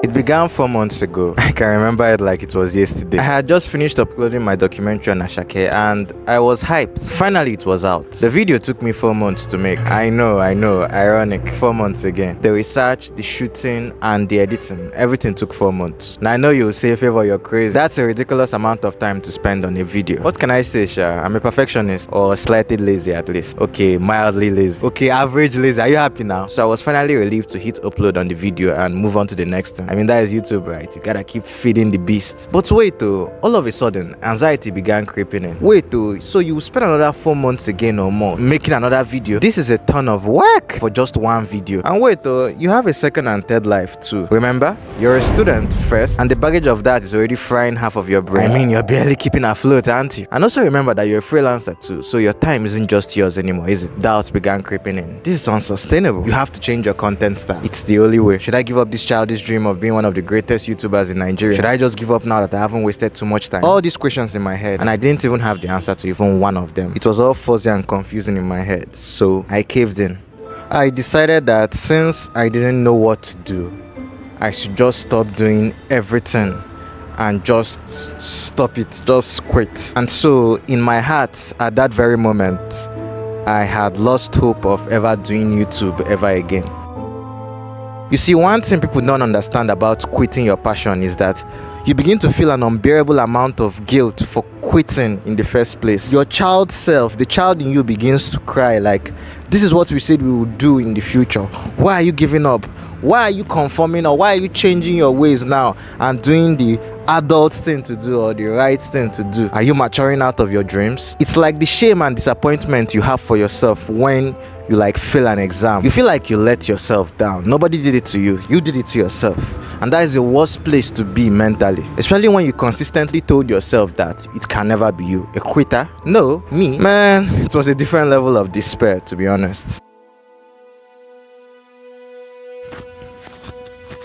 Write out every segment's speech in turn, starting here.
It began 4 months ago. I can remember it like it was yesterday. I had just finished uploading my documentary on Ashake and I was hyped. Finally it was out. The video took me 4 months to make. I know, ironic. 4 months again. The research, the shooting and the editing, everything took 4 months. Now I know you'll say, Favor, you're crazy. That's a ridiculous amount of time to spend on a video. What can I say, Sha? I'm a perfectionist, or slightly lazy at least. Okay, mildly lazy. Okay, average lazy. Are you happy now? So I was finally relieved to hit upload on the video and move on to the next thing. I mean, that is YouTube, right? You gotta keep feeding the beast. But wait though, all of a sudden, anxiety began creeping in. Wait though, so you spend another 4 months again or more making another video? This is a ton of work for just one video. And wait though, you have a second and third life too. Remember, you're a student first, and the baggage of that is already frying half of your brain. I mean, you're barely keeping afloat, aren't you? And also remember that you're a freelancer too, so your time isn't just yours anymore, is it? Doubts began creeping in. This is unsustainable. You have to change your content style. It's the only way. Should I give up this childish dream of being one of the greatest YouTubers in Nigeria? Should I just give up now that I haven't wasted too much time? All these questions in my head, and I didn't even have the answer to even one of them. It was all fuzzy and confusing in my head, so I caved in. I decided that since I didn't know what to do, I should just stop doing everything and just stop it, just quit. And so in my heart at that very moment, I had lost hope of ever doing YouTube ever again. You see, one thing people don't understand about quitting your passion is that you begin to feel an unbearable amount of guilt for quitting in the first place. Your child self, the child in you, begins to cry like, this is what we said we would do in the future. Why are you giving up? Why are you conforming, or why are you changing your ways now and doing the adult thing to do or the right thing to do? Are you maturing out of your dreams? It's like the shame and disappointment you have for yourself when you fail an exam. You feel like you let yourself down. Nobody did it to you. You did it to yourself. And that is the worst place to be mentally. Especially when you consistently told yourself that it can never be you. A quitter? No, me. Man, it was a different level of despair, to be honest.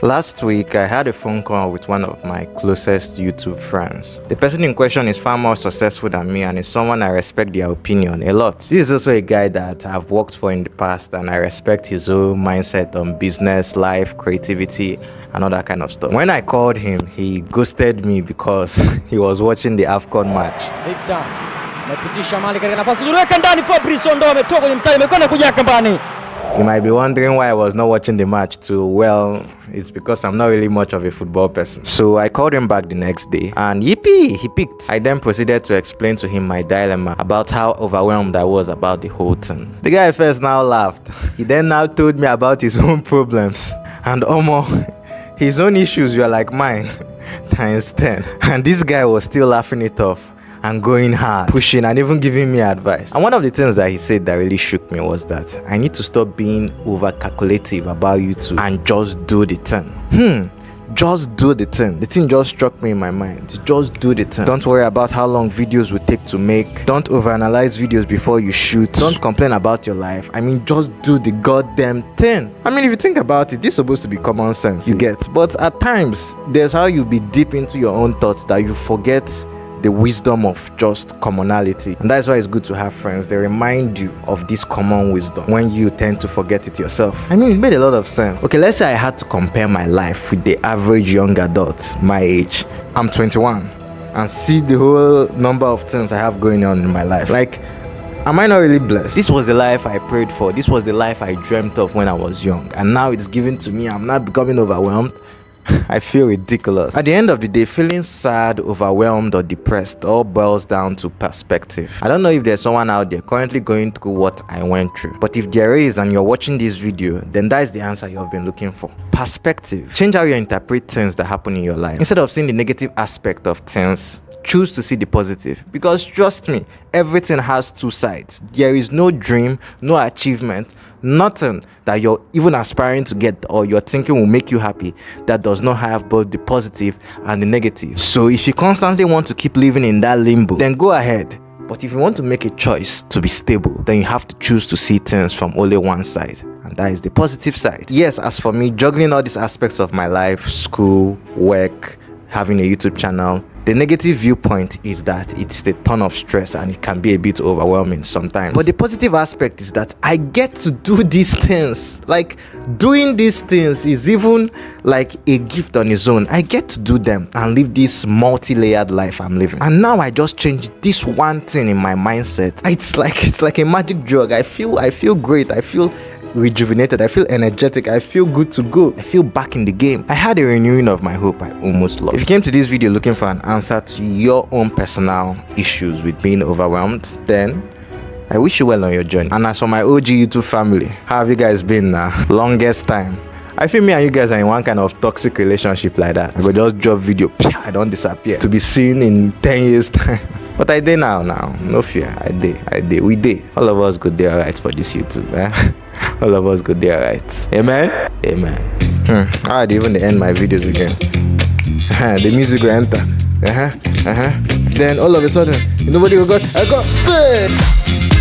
Last week, I had a phone call with one of my closest YouTube friends. The person in question is far more successful than me and is someone I respect their opinion a lot. This is also a guy that I've worked for in the past and I respect his whole mindset on business, life, creativity, and all that kind of stuff. When I called him, he ghosted me because he was watching the AFCON match. Victor, amepitisha mali katika nafasi nzuri, weka ndani. Fabrice ndo ametoka kwenye mstari, amekwenda kuja kambani. You might be wondering why I was not watching the match too. Well, it's because I'm not really much of a football person. So I called him back the next day and yippee, he picked. I then proceeded to explain to him my dilemma about how overwhelmed I was about the whole thing. The guy first now laughed. He then now told me about his own problems. And his own issues were like mine times 10. And this guy was still laughing it off and going hard, pushing and even giving me advice. And one of the things that he said that really shook me was that I need to stop being over calculative about YouTube and just do the thing. Just do the thing. The thing just struck me in my mind. Just do the thing. Don't worry about how long videos will take to make. Don't overanalyze videos before you shoot. Don't complain about your life. I mean, just do the goddamn thing. I mean, if you think about it, this is supposed to be common sense, you get. But at times, there's how you be deep into your own thoughts that you forget the wisdom of just commonality. And that's why it's good to have friends. They remind you of this common wisdom when you tend to forget it yourself. I mean, it made a lot of sense. Okay, let's say I had to compare my life with the average young adult my age. I'm 21 and see the whole number of things I have going on in my life. Like, am I not really blessed? This was the life I prayed for. This was the life I dreamt of when I was young. And now it's given to me. I'm not becoming overwhelmed. I feel ridiculous. At the end of the day, feeling sad, overwhelmed, or depressed all boils down to perspective. I don't know if there's someone out there currently going through what I went through, but if there is and you're watching this video, then that is the answer you've been looking for. Perspective. Change how you interpret things that happen in your life. Instead of seeing the negative aspect of things, choose to see the positive. Because trust me, everything has two sides. There is no dream, no achievement, nothing that you're even aspiring to get or you're thinking will make you happy that does not have both the positive and the negative. So if you constantly want to keep living in that limbo, then go ahead. But if you want to make a choice to be stable, then you have to choose to see things from only one side, and that is the positive side. Yes, as for me, juggling all these aspects of my life, school, work, having a YouTube channel, The negative viewpoint is that it's a ton of stress and it can be a bit overwhelming sometimes. But the positive aspect is that I get to do these things. Like, doing these things is even like a gift on its own. I get to do them and live this multi-layered life I'm living. And now I just changed this one thing in my mindset. It's like a magic drug. I feel great. I feel rejuvenated. I feel energetic. I feel good to go. I feel back in the game. I had a renewing of my hope I almost lost. If you came to this video looking for an answer to your own personal issues with being overwhelmed, then I wish you well on your journey. And as for my OG YouTube family, how have you guys been now? Longest time. I feel me and you guys are in one kind of toxic relationship like that. I will just drop video, I don't disappear, to be seen in 10 years time. But I did now. No fear. I did. We did. All of us go there alright for this YouTube. All of us go there alright. Amen? Amen. How do even end my videos again? The music will enter. Then all of a sudden, nobody will go, I got good.